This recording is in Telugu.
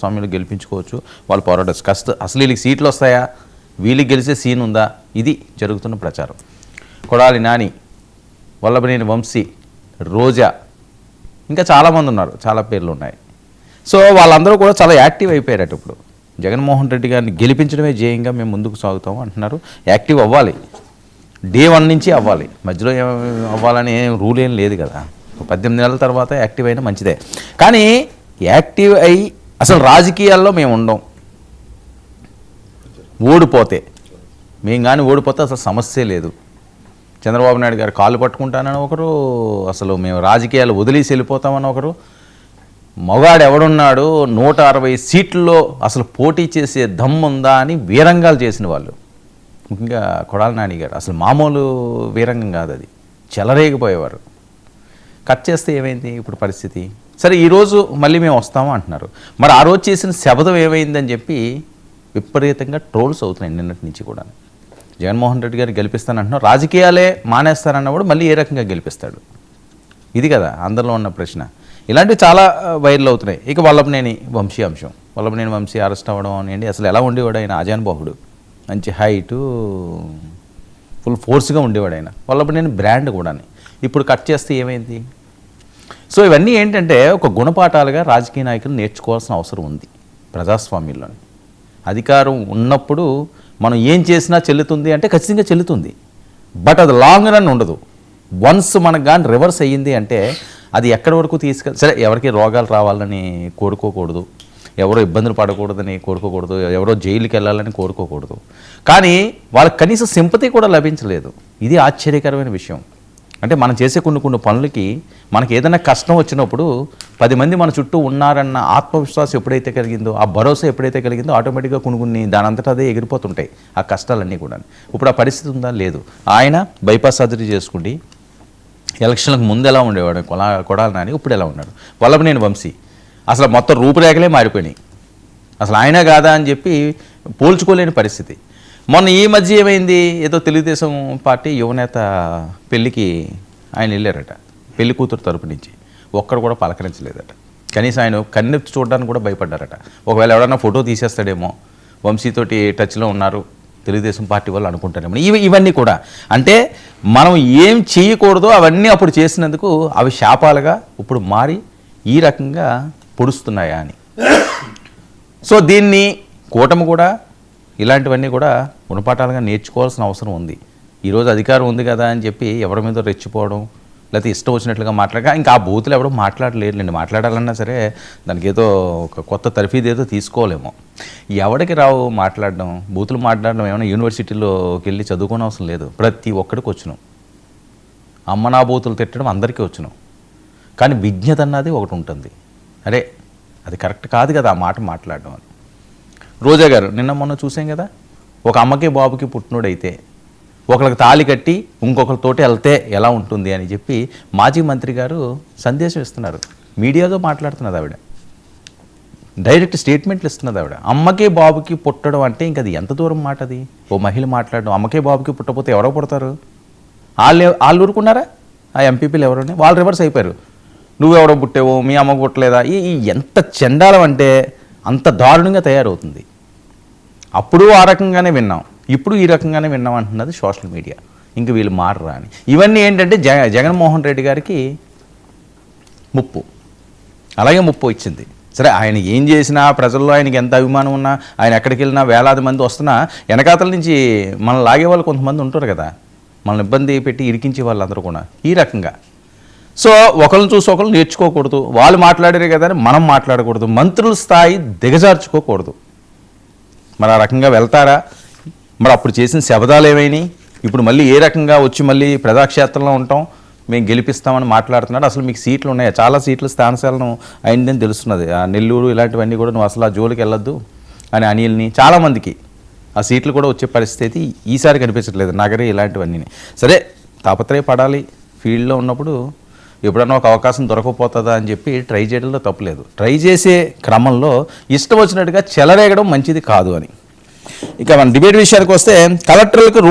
స్వామిలు గెలిపించుకోవచ్చు, వాళ్ళు పోరాడచ్చు. అసలు వీళ్ళకి సీట్లు వస్తాయా, వీళ్ళకి గెలిచే సీన్ ఉందా, ఇది జరుగుతున్న ప్రచారం. కొడాలి నాని, వల్లభనేని వంశీ, రోజా, ఇంకా చాలామంది ఉన్నారు, చాలా పేర్లు ఉన్నాయి. సో వాళ్ళందరూ కూడా చాలా యాక్టివ్ అయిపోయారట. ఇప్పుడు జగన్మోహన్ రెడ్డి గారిని గెలిపించడమే ధ్యేయంగా మేము ముందుకు సాగుతాము అంటున్నారు. యాక్టివ్ అవ్వాలి, డే 1 నుంచి అవ్వాలి, మధ్యలో అవ్వాలని రూల్ ఏం లేదు కదా. 18 నెలల తర్వాత యాక్టివ్ అయినా మంచిదే. కానీ యాక్టివ్ అయ్యి అసలు రాజకీయాల్లో మేము ఉండం, ఓడిపోతే మేము కానీ ఓడిపోతే అసలు సమస్యే లేదు. చంద్రబాబు నాయుడు గారు కాళ్ళు పట్టుకుంటానని ఒకరు, అసలు మేము రాజకీయాలు వదిలేసి వెళ్ళిపోతామని ఒకరు, మగాడు ఎవడున్నాడు 160 సీట్లలో అసలు పోటీ చేసే దమ్ముందా అని వీరంగాలు చేసిన వాళ్ళు, ముఖ్యంగా కొడాలి నాని గారు. అసలు మామూలు వీరంగం కాదు, అది చెలరేగిపోయేవారు. కట్ చేస్తే ఏమైంది ఇప్పుడు పరిస్థితి? సరే ఈరోజు మళ్ళీ మేము వస్తాము అంటున్నారు. మరి ఆ రోజు చేసిన శబదం ఏమైందని చెప్పి విపరీతంగా ట్రోల్స్ అవుతున్నాయి నిన్నటి నుంచి కూడా. జగన్మోహన్ రెడ్డి గారిని గెలిపిస్తానంటున్నారు, రాజకీయాలే మానేస్తానన్నప్పుడు మళ్ళీ ఏ రకంగా గెలిపిస్తాడు? ఇది కదా అందరిలో ఉన్న ప్రశ్న. ఇలాంటివి చాలా వైరల్ అవుతున్నాయి. ఇక వల్లభనేని వంశీ అంశం, వల్లభనేని వంశీ అరెస్ట్ అవ్వడం అనేంటి, అసలు ఎలా ఉండేవాడు ఆయన? ఆజానుబాహుడు, మంచి హైటు, ఫుల్ ఫోర్స్గా ఉండేవాడు ఆయన. వల్లభనేని బ్రాండ్ కూడా. ఇప్పుడు కట్ చేస్తే ఏమైంది? సో ఇవన్నీ ఏంటంటే ఒక గుణపాఠాలుగా రాజకీయ నాయకులు నేర్చుకోవాల్సిన అవసరం ఉంది. ప్రజాస్వామ్యంలోని అధికారం ఉన్నప్పుడు మనం ఏం చేసినా చెల్లుతుంది అంటే ఖచ్చితంగా చెల్లుతుంది. బట్ అది లాంగ్ రన్ ఉండదు. వన్స్ మనకు కానీ రివర్స్ అయ్యింది అంటే అది ఎక్కడి వరకు సరే, ఎవరికి రోగాలు రావాలని కోరుకోకూడదు, ఎవరో ఇబ్బందులు పడకూడదని కోరుకోకూడదు, ఎవరో జైలుకి వెళ్ళాలని కోరుకోకూడదు. కానీ వాళ్ళకి కనీసం సింపతి కూడా లభించలేదు. ఇది ఆశ్చర్యకరమైన విషయం. అంటే మనం చేసే కొన్ని పనులకి మనకి ఏదైనా కష్టం వచ్చినప్పుడు 10 మంది మన చుట్టూ ఉన్నారన్న ఆత్మవిశ్వాసం ఎప్పుడైతే కలిగిందో, ఆ భరోసా ఎప్పుడైతే కలిగిందో, ఆటోమేటిక్గా కొన్ని దాని అంతటా అదే ఎగిరిపోతుంటాయి ఆ కష్టాలన్నీ కూడా. ఇప్పుడు ఆ పరిస్థితి ఉందా? లేదు. ఆయన బైపాస్ సర్జరీ చేసుకుండి ఎలక్షన్లకు ముందు ఎలా ఉండేవాడు కొడాలి నాని, ఇప్పుడు ఎలా ఉన్నాడు? వల్లభనేని వంశీ అసలు మొత్తం రూపురేఖలే మారిపోయినాయి. అసలు ఆయన కాదా అని చెప్పి పోల్చుకోలేని పరిస్థితి. మొన్న ఈ మధ్య ఏమైంది, ఏదో తెలుగుదేశం పార్టీ యువనేత పెళ్ళికి ఆయన వెళ్ళారట, పెళ్లి కూతురు తరపు నుంచి. ఒక్కడు కూడా పలకరించలేదట. కనీసం ఆయన కన్నెత్తి చూడడానికి కూడా భయపడ్డారట. ఒకవేళ ఎవడన్నా ఫోటో తీసేస్తాడేమో, వంశీతోటి టచ్లో ఉన్నారు తెలుగుదేశం పార్టీ వాళ్ళు అనుకుంటారేమో. ఇవన్నీ కూడా అంటే మనం ఏం చేయకూడదో అవన్నీ అప్పుడు చేసినందుకు అవి శాపాలుగా ఇప్పుడు మారి ఈ రకంగా పొడుస్తున్నాయా అని. సో దీన్ని కూటమి కూడా ఇలాంటివన్నీ కూడా గుణపాఠాలుగా నేర్చుకోవాల్సిన అవసరం ఉంది. ఈరోజు అధికారం ఉంది కదా అని చెప్పి ఎవరి మీద రెచ్చిపోవడం, లేకపోతే ఇష్టం వచ్చినట్లుగా మాట్లాడక, ఇంకా ఆ బూతులు ఎవడో మాట్లాడలేరులేండి. మాట్లాడాలన్నా సరే దానికి ఏదో ఒక కొత్త తర్ఫీదు ఏదో తీసుకోలేమో. ఎవరికి రావు మాట్లాడడం, బూతులు మాట్లాడడం? ఏమైనా యూనివర్సిటీలోకి వెళ్ళి చదువుకోని అవసరం లేదు, ప్రతి ఒక్కడికి వచ్చును. అమ్మ నా బూతులు తిట్టడం అందరికీ వచ్చును. కానీ విజ్ఞత అన్నది ఒకటి ఉంటుంది. అరే అది కరెక్ట్ కాదు కదా ఆ మాట మాట్లాడడం అని. రోజా గారు నిన్న మొన్న చూసాం కదా, ఒక అమ్మకి బాబుకి పుట్టినోడైతే ఒకరికి తాళి కట్టి ఇంకొకరితోటి వెళ్తే ఎలా ఉంటుంది అని చెప్పి మాజీ మంత్రి గారు సందేశం ఇస్తున్నారు. మీడియాతో మాట్లాడుతున్నది ఆవిడ, డైరెక్ట్ స్టేట్మెంట్లు ఇస్తున్నది ఆవిడ. అమ్మకి బాబుకి పుట్టడం అంటే ఇంక అది ఎంత దూరం మాట అది? ఓ మహిళ మాట్లాడడం. అమ్మకి బాబుకి పుట్టకపోతే ఎవరో పుడతారు? వాళ్ళు ఊరుకున్నారా? ఆ ఎంపీపీలు ఎవరని వాళ్ళు రివర్స్ అయిపోయారు. నువ్వెవడో పుట్టావు, మీ అమ్మకు పుట్టలేదా? ఈ ఎంత చండాలం అంటే అంత దారుణంగా తయారవుతుంది. అప్పుడు ఆ రకంగానే విన్నాం, ఇప్పుడు ఈ రకంగానే విన్నాం అంటున్నది సోషల్ మీడియా. ఇంక వీళ్ళు మారరా అని. ఇవన్నీ ఏంటంటే జగన్మోహన్ రెడ్డి గారికి ముప్పు, అలాగే ముప్పు ఇచ్చింది. సరే ఆయన ఏం చేసినా, ప్రజల్లో ఆయనకి ఎంత అభిమానం ఉన్నా, ఆయన ఎక్కడికి వెళ్ళినా వేలాది మంది వస్తున్నా వెనకాతల నుంచి మనం లాగే వాళ్ళు కొంతమంది ఉంటారు కదా, మనల్ని ఇబ్బంది పెట్టి ఇరికించే వాళ్ళందరూ కూడా ఈ రకంగా. సో ఒకరిని చూసి ఒకరు నేర్చుకోకూడదు, వాళ్ళు మాట్లాడారు కదా అని మనం మాట్లాడకూడదు, మంత్రుల స్థాయి దిగజార్చుకోకూడదు. మరి ఆ రకంగా వెళ్తారా? మరి అప్పుడు చేసిన శబదాలు ఏమైనాయి? ఇప్పుడు మళ్ళీ ఏ రకంగా వచ్చి మళ్ళీ ప్రజాక్షేత్రంలో ఉంటాం, మేము గెలిపిస్తామని మాట్లాడుతున్నాడు. అసలు మీకు సీట్లు ఉన్నాయా? చాలా సీట్లు స్థానశాలను అయిందని తెలుస్తున్నది. ఆ నెల్లూరు ఇలాంటివన్నీ కూడా నువ్వు అసలు ఆ జోలికి వెళ్ళొద్దు అని అనిల్ని చాలామందికి ఆ సీట్లు కూడా వచ్చే పరిస్థితి ఈసారి కనిపించట్లేదు. నగరి ఇలాంటివన్నీ సరే తాపత్రయపడాలి. ఫీల్డ్లో ఉన్నప్పుడు ఎప్పుడన్నా ఒక అవకాశం దొరకపోతుందా అని చెప్పి ట్రై చేయడంలో తప్పులేదు. ట్రై చేసే క్రమంలో ఇష్టం వచ్చినట్టుగా చెలరేగడం మంచిది కాదు అని. ఇక మన డిబేట్ విషయానికి వస్తే, కలెక్టర్లకు రోడ్